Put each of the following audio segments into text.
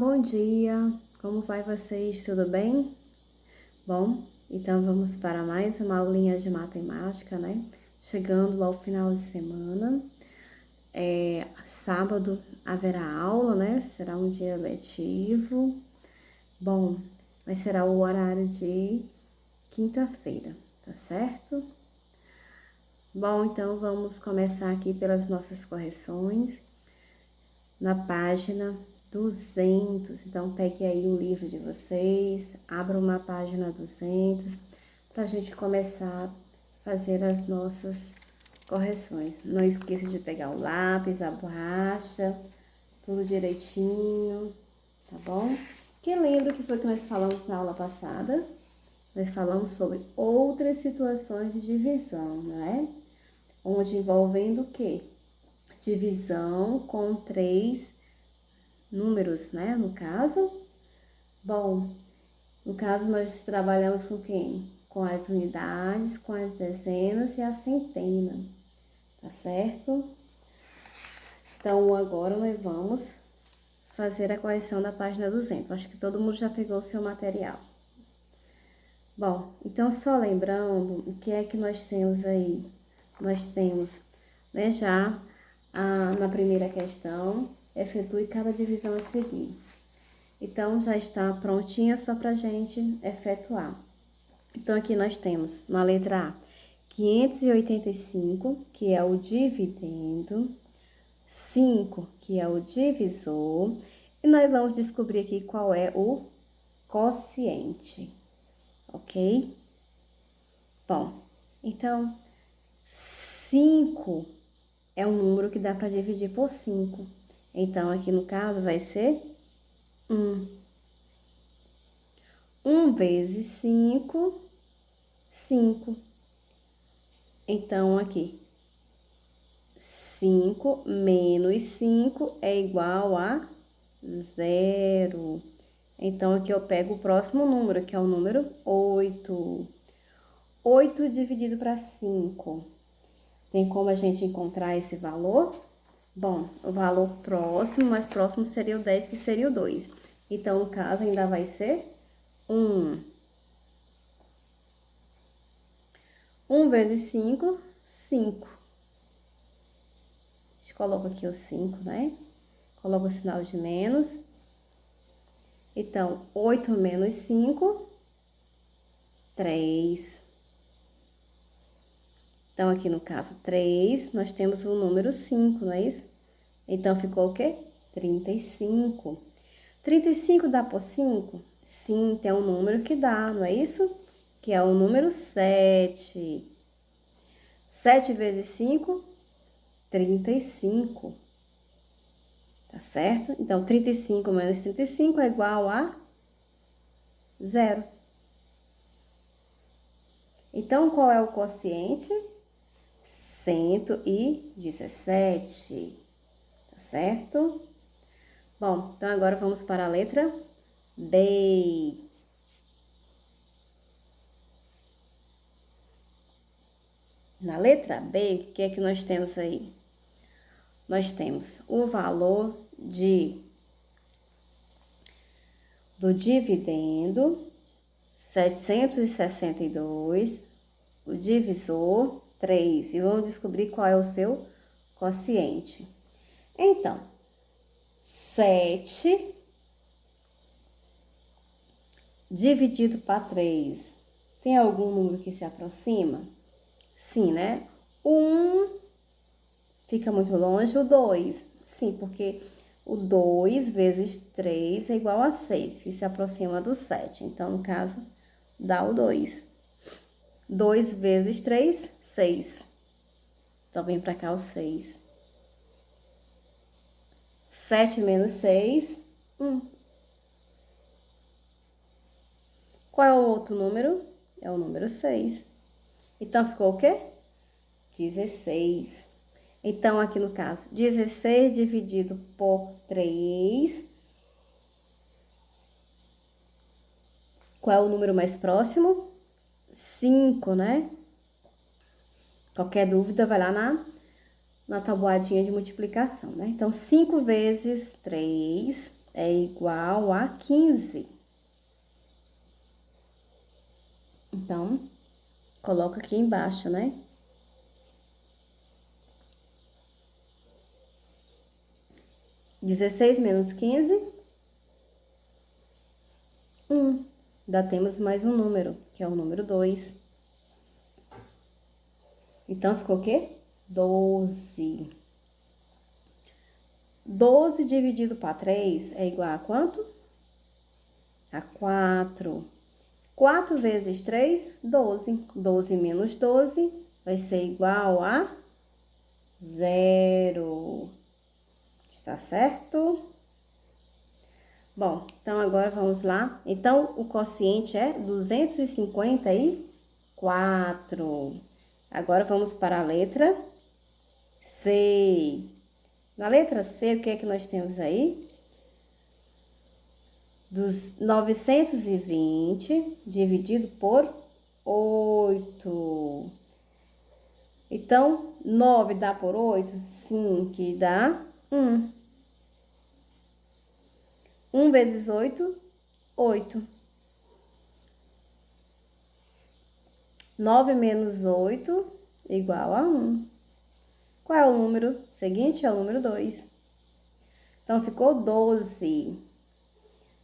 bom dia! Como vai vocês? Tudo bem? Bom, então vamos para mais uma aulinha de matemática, né? Chegando ao final de semana. Sábado haverá aula, né? Será um dia letivo. Bom, mas será o horário de quinta-feira, tá certo? Bom, então vamos começar aqui pelas nossas correções. Na página 200, então pegue aí o livro de vocês, abra uma página 200 para a gente começar a fazer as nossas correções. Não esqueça de pegar o lápis, a borracha, tudo direitinho, tá bom? Quem lembra o que foi que nós falamos na aula passada? Nós falamos sobre outras situações de divisão, né? Onde envolvendo o quê? Divisão com 3 números, né? No caso, bom, no caso nós trabalhamos com quem? Com as unidades, com as dezenas e a centena, tá certo? Então, agora nós vamos fazer a correção da página 200. Acho que todo mundo já pegou o seu material. Bom, então só lembrando, o que é que nós temos aí? Nós temos, né, já na primeira questão, efetue cada divisão a seguir. Então, já está prontinha só para a gente efetuar. Então, aqui nós temos, na letra A, 585, que é o dividendo, 5, que é o divisor, e nós vamos descobrir aqui qual é o quociente, ok? Bom, então, 5 é um número que dá para dividir por 5. Então, aqui no caso vai ser 1. 1 vezes 5, 5. Então, aqui, 5 menos 5 é igual a 0. Então, aqui eu pego o próximo número, que é o número 8. 8 dividido para 5. Tem como a gente encontrar esse valor? Bom, o valor próximo, mais próximo seria o 10, que seria o 2. Então, no caso, ainda vai ser 1. 1 vezes 5, 5. A gente coloca aqui o 5, né? Coloca o sinal de menos. Então, 8 menos 5, 3. Então, aqui no caso 3, nós temos o número 5, não é isso? Então, ficou o quê? 35. 35 dá por 5? Sim, tem um número que dá, não é isso? Que é o número 7. 7 vezes 5, 35. Tá certo? Então, 35 menos 35 é igual a 0. Então, qual é o quociente? 117. Tá certo? Bom, então agora vamos para a letra B. Na letra B, o que é que nós temos aí? Nós temos o valor do dividendo, 762, o divisor, 3. E vamos descobrir qual é o seu quociente. Então, 7 dividido para 3. Tem algum número que se aproxima? Sim, né? O 1 fica muito longe, o 2. Sim, porque o 2 vezes 3 é igual a 6, que se aproxima do 7. Então, no caso, dá o 2. 2 vezes 3, 6. Então, vem para cá o 6. 7 menos 6, 1. Qual é o outro número? É o número 6. Então, ficou o quê? 16. Então, aqui no caso, 16 dividido por 3. Qual é o número mais próximo? 5, né? Qualquer dúvida, vai lá na tabuadinha de multiplicação, né? Então, 5 vezes 3, é igual a 15. Então, coloca aqui embaixo, né? Dezesseis menos 15, 1. Ainda temos mais um número, que é o número 2. Então, ficou o quê? 12. 12 dividido para 3 é igual a quanto? A 4. 4 vezes 3, 12. 12 menos 12 vai ser igual a 0. Está certo? Bom, então agora vamos lá. Então, o quociente é 254. Agora vamos para a letra C. Na letra C, o que é que nós temos aí? Dos 920 dividido por 8. Então, 9 dá por 8? Sim, que dá 1. 1 vezes 8, 8. 9 menos 8 igual a 1. Qual é o número seguinte? É o número 2. Então, ficou 12.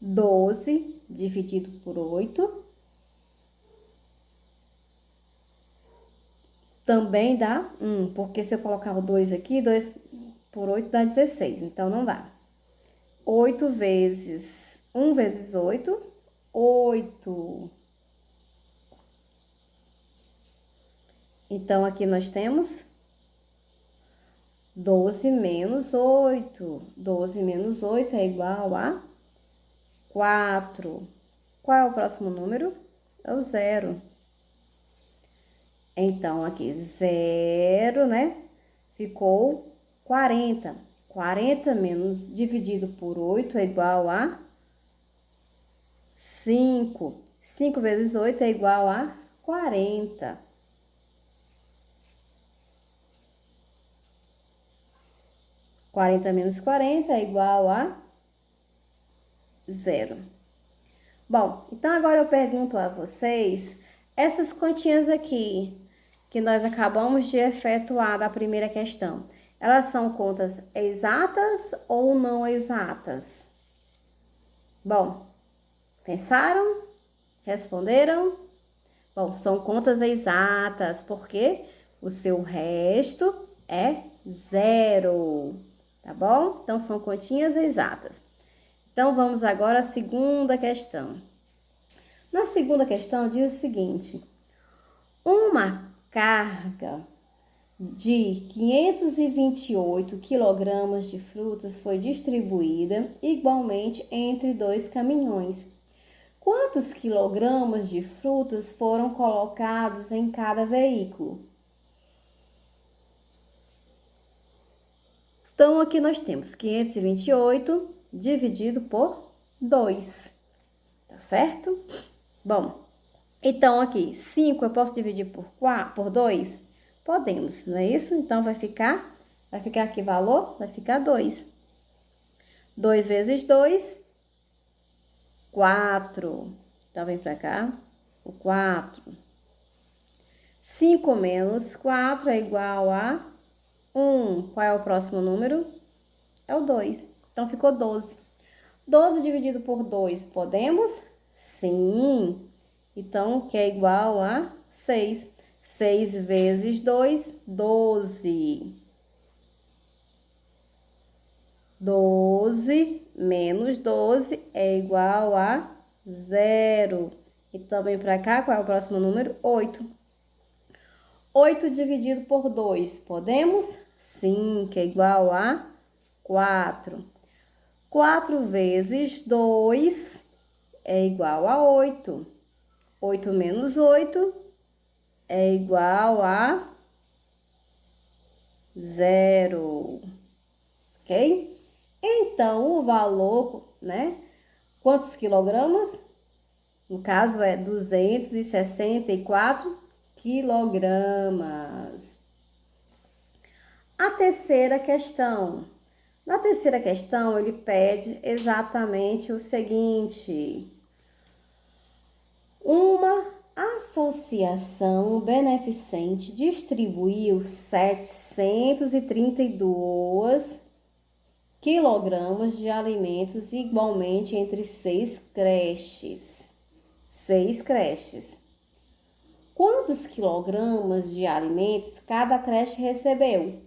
12 dividido por 8 também dá 1, porque se eu colocar o 2 aqui, 2 por 8 dá 16, então não dá. 8 vezes 1 vezes 8, 8. Então, aqui nós temos 12 menos 8. 12 menos 8 é igual a 4. Qual é o próximo número? É o 0. Então, aqui, 0, né? Ficou 40. 40 menos dividido por 8 é igual a 5. 5 vezes 8 é igual a 40. 40 menos 40 é igual a 0. Bom, então agora eu pergunto a vocês, essas continhas aqui, que nós acabamos de efetuar da primeira questão, elas são contas exatas ou não exatas? Bom, pensaram? Responderam? Bom, são contas exatas, porque o seu resto é 0, tá bom? Então, são continhas exatas. Então, vamos agora à segunda questão. Na segunda questão, diz o seguinte: uma carga de 528 quilogramas de frutas foi distribuída igualmente entre 2 caminhões. Quantos quilogramas de frutas foram colocados em cada veículo? Então, aqui nós temos 528 dividido por 2, tá certo? Bom, então aqui, 5 eu posso dividir por 2? Podemos, não é isso? Então, vai ficar aqui valor, vai ficar 2. 2 vezes 2, 4. Então, vem pra cá, o 4. 5 menos 4 é igual a 1. Qual é o próximo número? É o 2. Então, ficou 12. 12 dividido por 2, podemos? Sim. Então, que é igual a 6. 6 vezes 2, 12. 12 menos 12 é igual a 0. Então, vem pra cá, qual é o próximo número? 8. 8 dividido por 2, podemos? Sim, que é igual a 4. 4 vezes 2 é igual a 8. 8 menos 8 é igual a 0. Ok? Então, o valor, né? Quantos quilogramas? No caso, é 264 quilogramas. A terceira questão. Na terceira questão, ele pede exatamente o seguinte: uma associação beneficente distribuiu 732 quilogramas de alimentos igualmente entre 6 creches. 6 creches. Quantos quilogramas de alimentos cada creche recebeu?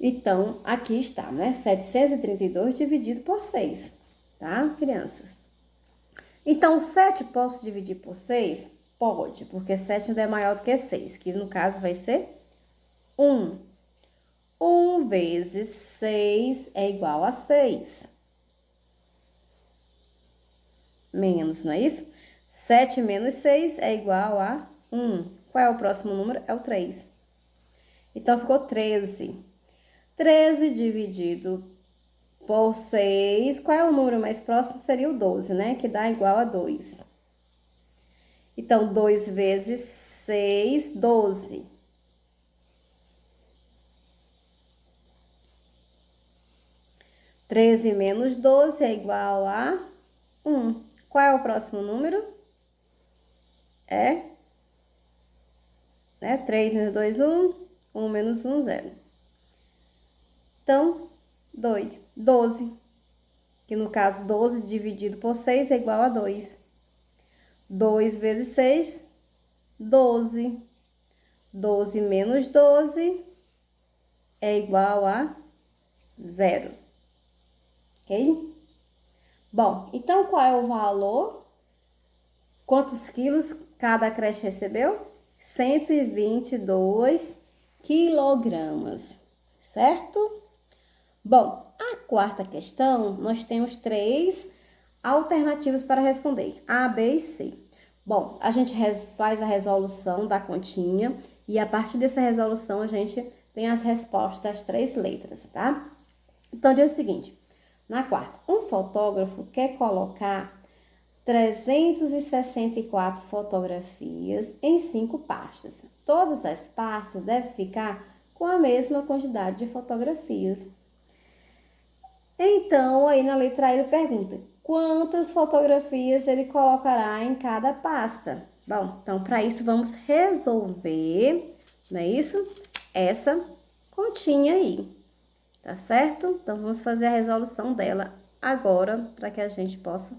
Então, aqui está, né? 732 dividido por 6, tá, crianças? Então, 7 posso dividir por 6? Pode, porque 7 ainda é maior do que 6, que no caso vai ser 1. 1 vezes 6 é igual a 6. Menos, não é isso? 7 menos 6 é igual a 1. Qual é o próximo número? É o 3. Então, ficou 13. 13 dividido por 6. Qual é o número mais próximo? Seria o 12, né? Que dá igual a 2. Então, 2 vezes 6, 12. 13 menos 12 é igual a 1. Qual é o próximo número? É 3 menos 2, 1. 1 menos 1, 0. Então, 12. Que no caso, 12 dividido por 6 é igual a 2. 2 vezes 6, 12. 12 menos 12 é igual a 0. Ok? Bom, então qual é o valor? Quantos quilos cada creche recebeu? 122 quilogramas, certo? Bom, a quarta questão, nós temos 3 alternativas para responder, A, B e C. Bom, a gente faz a resolução da continha e a partir dessa resolução a gente tem as respostas das 3 letras, tá? Então, diz o seguinte, na quarta, um fotógrafo quer colocar 364 fotografias em 5 pastas. Todas as pastas devem ficar com a mesma quantidade de fotografias. Então, aí na letra A ele pergunta, quantas fotografias ele colocará em cada pasta? Bom, então para isso vamos resolver, não é isso? Essa continha aí, tá certo? Então vamos fazer a resolução dela agora para que a gente possa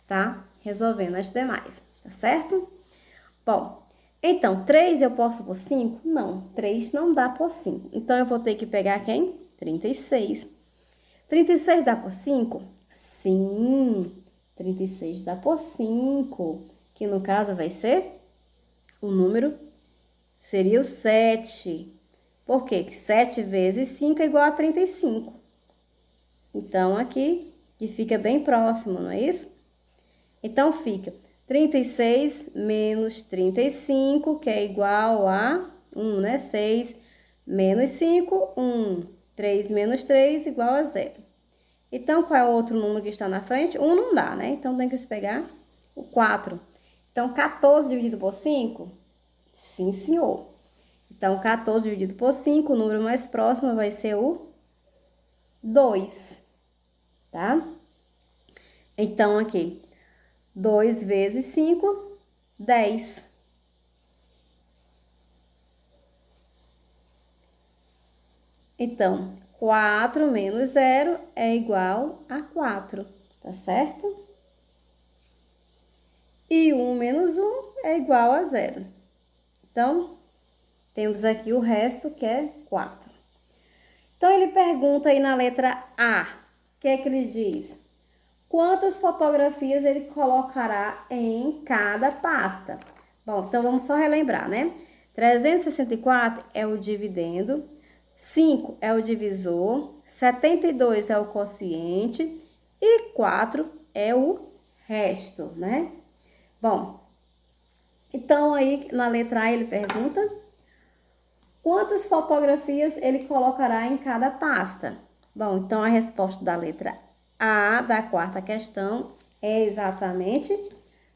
tá resolvendo as demais, tá certo? Bom, então 3 eu posso por 5? Não, 3 não dá por 5. Então eu vou ter que pegar quem? 36. 36 dá por 5? Sim, 36 dá por 5, que no caso vai ser o número, seria o 7. Por quê? Que 7 vezes 5 é igual a 35. Então, aqui, que fica bem próximo, não é isso? Então, fica 36 menos 35, que é igual a 1, né? 6 menos 5, 1. 3 menos 3 igual a 0. Então, qual é o outro número que está na frente? 1 não dá, né? Então, tem que se pegar o 4. Então, 14 dividido por 5? Sim, senhor. Então, 14 dividido por 5, o número mais próximo vai ser o 2, tá? Então, aqui, 2 vezes 5, 10. Então, 4 menos 0 é igual a 4, tá certo? E 1 menos 1 é igual a 0. Então, temos aqui o resto que é 4. Então, ele pergunta aí na letra A, o que é que ele diz? Quantas fotografias ele colocará em cada pasta? Bom, então vamos só relembrar, né? 364 é o dividendo, 5 é o divisor, 72 é o quociente e 4 é o resto, né? Bom, então aí na letra A ele pergunta quantas fotografias ele colocará em cada pasta. Bom, então a resposta da letra A da quarta questão é exatamente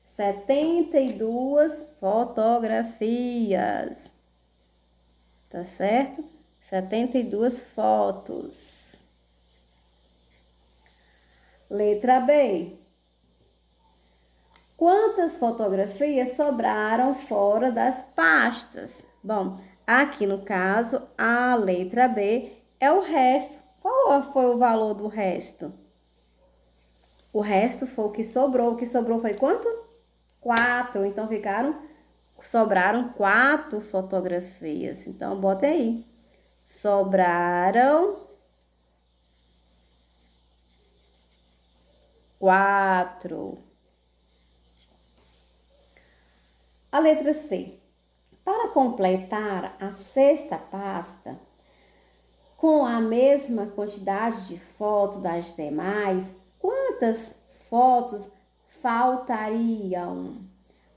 72 fotografias. tá certo? 72 fotos. Letra B. Quantas fotografias sobraram fora das pastas? Bom, aqui no caso, a letra B é o resto. Qual foi o valor do resto? O resto foi o que sobrou. O que sobrou foi quanto? 4. Então, sobraram 4 fotografias. Então, bota aí. Sobraram 4. A letra C. Para completar a sexta pasta, com a mesma quantidade de fotos das demais, quantas fotos faltariam?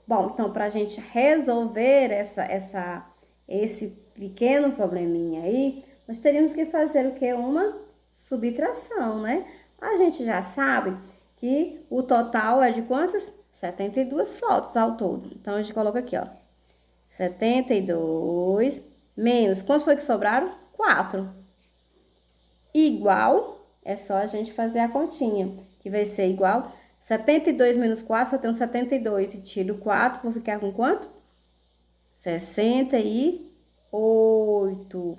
Bom, então, para a gente resolver esse pequeno probleminha aí, nós teríamos que fazer o quê? Uma subtração, né? A gente já sabe que o total é de quantas? 72 fotos ao todo. Então, a gente coloca aqui, ó. 72 menos, quantos foi que sobraram? 4. Igual, é só a gente fazer a continha, que vai ser igual 72 menos 4, eu tenho 72. E tiro 4, vou ficar com quanto? 68.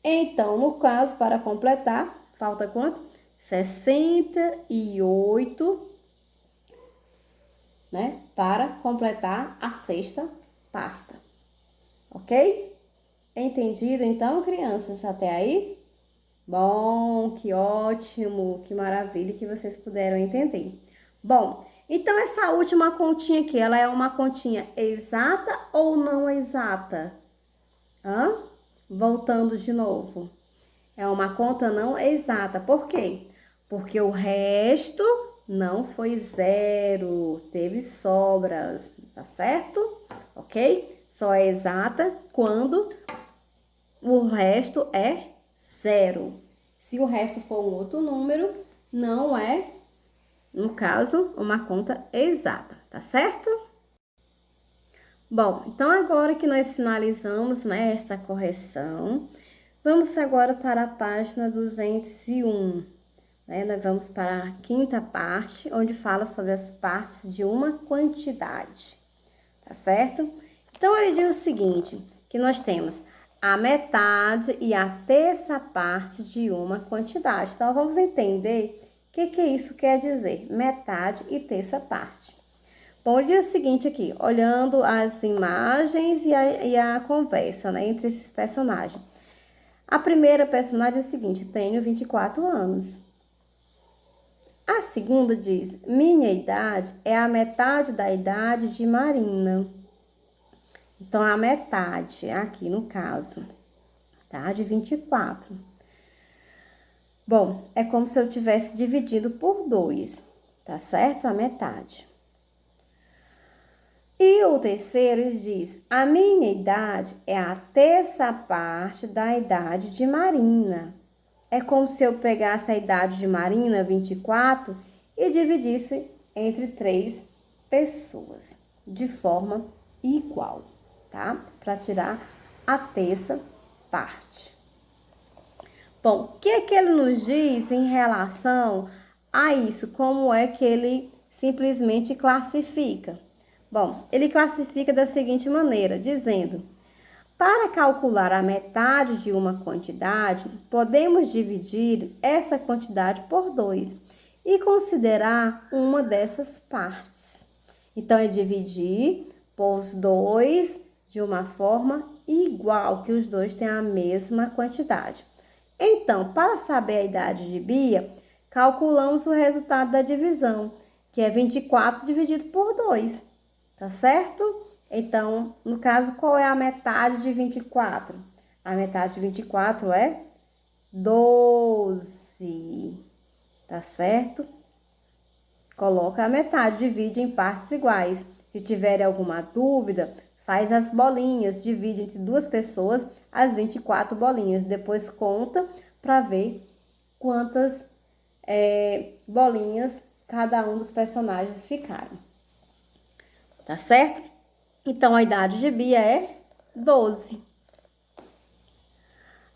Então, no caso, para completar, falta quanto? 68, né? Para completar a sexta pasta. Ok? Entendido, então, crianças, até aí? Bom, que ótimo, que maravilha que vocês puderam entender. Bom, então essa última continha aqui, ela é uma continha exata ou não exata? Voltando de novo. É uma conta não exata. Por quê? Porque o resto não foi zero, teve sobras, tá certo? Ok? Só é exata quando o resto é zero. Se o resto for um outro número, não é, no caso, uma conta exata, tá certo? Bom, então agora que nós finalizamos, né, esta correção, vamos agora para a página 201. Nós vamos para a quinta parte, onde fala sobre as partes de uma quantidade, tá certo? Então, ele diz o seguinte, que nós temos a metade e a terça parte de uma quantidade. Então, vamos entender o que isso quer dizer, metade e terça parte. Bom, ele diz o seguinte aqui, olhando as imagens e a conversa, né, entre esses personagens. A primeira personagem é o seguinte, tenho 24 anos. A segunda diz, minha idade é a metade da idade de Marina. Então, a metade, aqui no caso, tá? De 24. Bom, é como se eu tivesse dividido por 2, tá certo? A metade. E o terceiro, ele diz, a minha idade é a terça parte da idade de Marina. É como se eu pegasse a idade de Marina, 24, e dividisse entre 3 pessoas, de forma igual, tá? Para tirar a terça parte. Bom, o que ele nos diz em relação a isso? Como é que ele simplesmente classifica? Bom, ele classifica da seguinte maneira, dizendo: para calcular a metade de uma quantidade, podemos dividir essa quantidade por 2 e considerar uma dessas partes. Então, é dividir por 2 de uma forma igual, que os dois têm a mesma quantidade. Então, para saber a idade de Bia, calculamos o resultado da divisão, que é 24 dividido por 2, tá certo? Então, no caso, qual é a metade de 24? A metade de 24 é 12, tá certo? Coloca a metade, divide em partes iguais. Se tiver alguma dúvida, faz as bolinhas, divide entre 2 pessoas as 24 bolinhas. Depois conta para ver quantas bolinhas cada um dos personagens ficaram. Tá certo? Então, a idade de Bia é 12.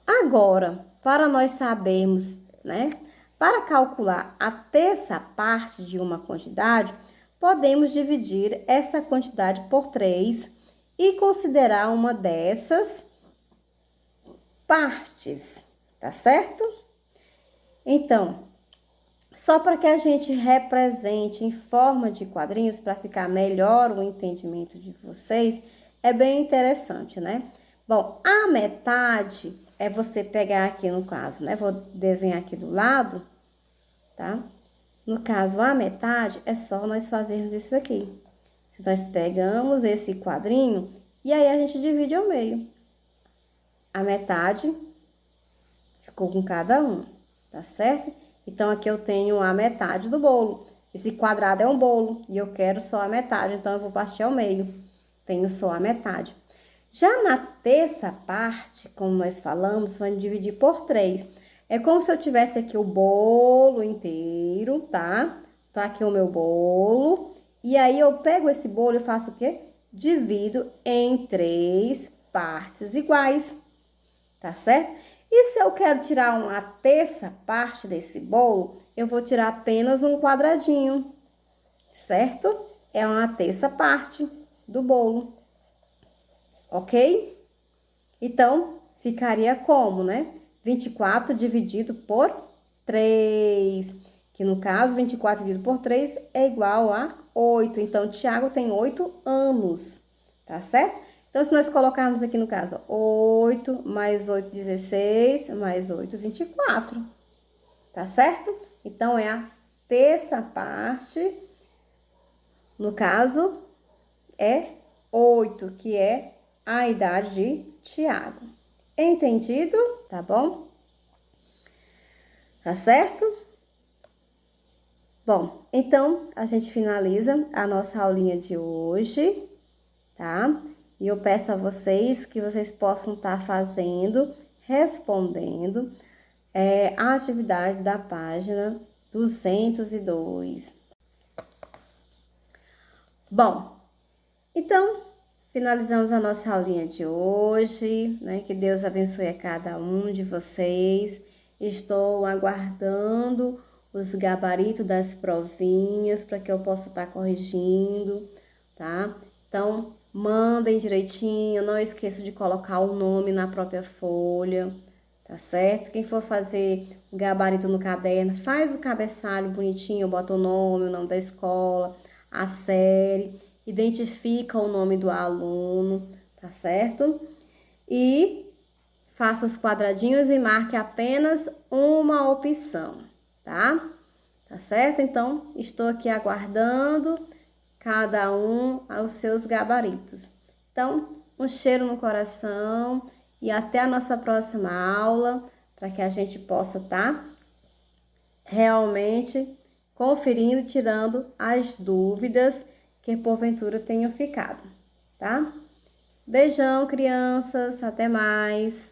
Agora, para nós sabermos, né? Para calcular a terça parte de uma quantidade, podemos dividir essa quantidade por 3 e considerar uma dessas partes, tá certo? Então, só para que a gente represente em forma de quadrinhos, para ficar melhor o entendimento de vocês, é bem interessante, né? Bom, a metade é você pegar aqui no caso, né? Vou desenhar aqui do lado, tá? No caso, a metade é só nós fazermos isso aqui. Se nós pegamos esse quadrinho e aí a gente divide ao meio. A metade ficou com cada um, tá certo? Então, aqui eu tenho a metade do bolo. Esse quadrado é um bolo e eu quero só a metade, então eu vou partir ao meio. Tenho só a metade. Já na terça parte, como nós falamos, vamos dividir por 3. É como se eu tivesse aqui o bolo inteiro, tá? Tá aqui o meu bolo. E aí, eu pego esse bolo e faço o quê? Divido em 3 partes iguais, tá certo? E se eu quero tirar uma terça parte desse bolo, eu vou tirar apenas um quadradinho, certo? É uma terça parte do bolo, ok? Então, ficaria como, né? 24 dividido por 3, que no caso, 24 dividido por 3 é igual a 8. Então, Tiago tem 8 anos, tá certo? Então, se nós colocarmos aqui no caso, 8 mais 8, 16, mais 8, 24, tá certo? Então, é a terça parte, no caso, é 8, que é a idade de Tiago. Entendido? Tá bom? Tá certo? Bom, então, a gente finaliza a nossa aulinha de hoje, tá? E eu peço a vocês que vocês possam estar fazendo, respondendo a atividade da página 202. Bom, então, finalizamos a nossa aulinha de hoje, né? Que Deus abençoe a cada um de vocês. Estou aguardando os gabaritos das provinhas para que eu possa estar corrigindo, tá? Então, mandem direitinho, não esqueça de colocar o nome na própria folha, tá certo? Quem for fazer o gabarito no caderno, faz o cabeçalho bonitinho, bota o nome da escola, a série, identifica o nome do aluno, tá certo? E faça os quadradinhos e marque apenas uma opção, tá? Tá certo? Então, estou aqui aguardando cada um aos seus gabaritos. Então, um cheiro no coração e até a nossa próxima aula, para que a gente possa estar realmente conferindo, tirando as dúvidas que porventura tenham ficado, tá? Beijão, crianças, até mais!